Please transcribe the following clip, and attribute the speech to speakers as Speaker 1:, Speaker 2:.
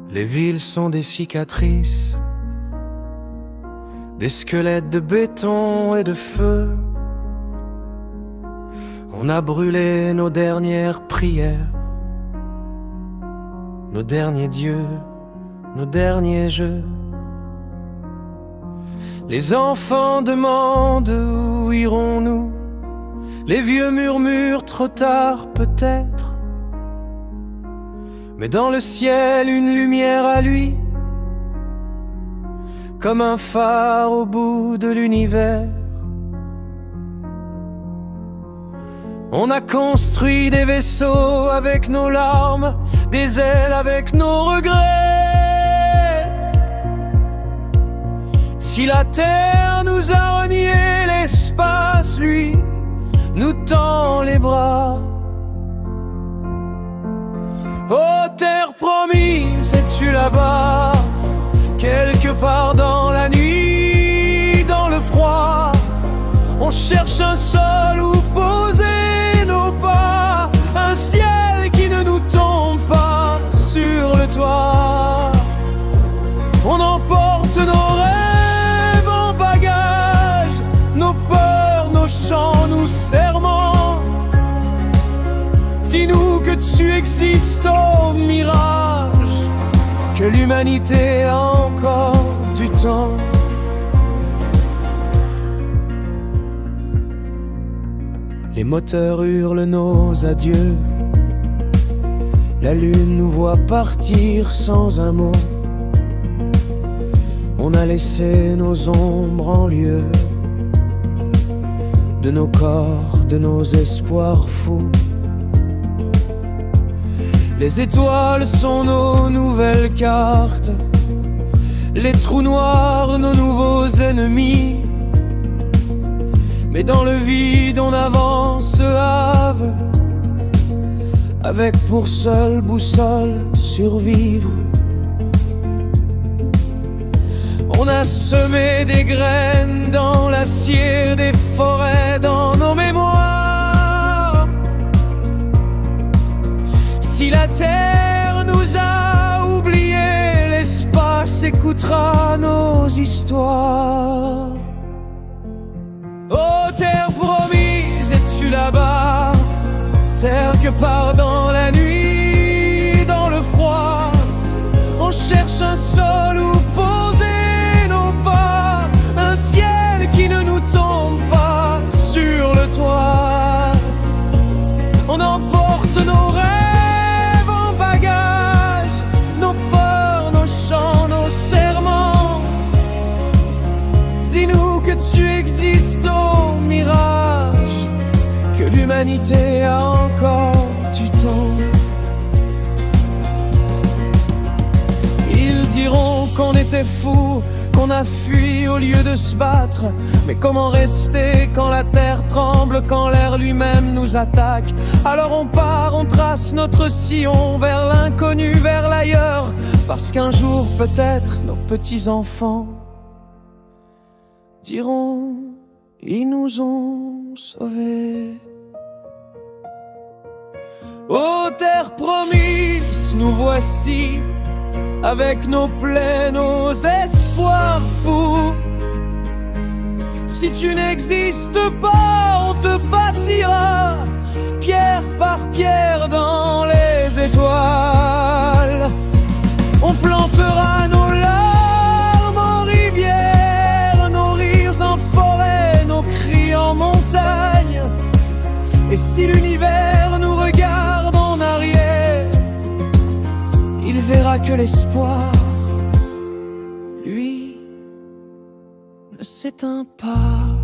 Speaker 1: Les villes sont des cicatrices, des squelettes de béton et de feu. On a brûlé nos dernières prières, nos derniers dieux, nos derniers jeux. Les enfants demandent où irons-nous. Les vieux murmurent trop tard peut-être. Mais dans le ciel une lumière à lui, comme un phare au bout de l'univers. On a construit des vaisseaux avec nos larmes, des ailes avec nos regrets. Si la terre nous a renié, l'espace, lui, nous tend les bras. Oh terre promise, es-tu là-bas? Quelque part dans la nuit, dans le froid, on cherche un sol où poser nos pas, un ciel qui ne nous tombe pas sur le toit. On emporte nos rêves en bagages, nos peurs, nos chants, nos serments. Dis-nous que tu existes au mirage, que l'humanité a encore du temps. Les moteurs hurlent nos adieux, la lune nous voit partir sans un mot. On a laissé nos ombres en lieu de nos corps, de nos espoirs fous. Les étoiles sont nos nouvelles cartes, les trous noirs nos nouveaux ennemis. Mais dans le vide on avance hâve, avec pour seule boussole survivre. On a semé des graines dans l'acier, des forêts dans nos mémoires. Si la terre nous a oubliés, l'espace écoutera nos histoires. Oh terre promise, es-tu là-bas? Terre que part dans la nuit, dans le froid, on cherche un sol où poser nos pas, un ciel qui ne nous tombe pas sur le toit. On emporte nos rêves en bagages, nos peurs, nos chants, nos serments. Dis-nous que tu existes au mirage, que l'humanité a encore du temps. Ils diront qu'on était fous, qu'on a fui au lieu de se battre. Mais comment rester quand la terre tremble, quand l'air lui-même nous attaque? Alors on part, on trace notre sillon vers l'inconnu, vers l'ailleurs. Parce qu'un jour peut-être nos petits-enfants diront: ils nous ont sauvés. Ô terre promise, nous voici, avec nos plaies, nos espoirs fous. Si tu n'existes pas, on te bâtira, pierre par pierre dans les étoiles. On plantera nos larmes en rivière, nos rires en forêt, nos cris en montagne. Et si l'univers nous regarde en arrière, il verra que l'espoir, lui, ne s'éteint pas.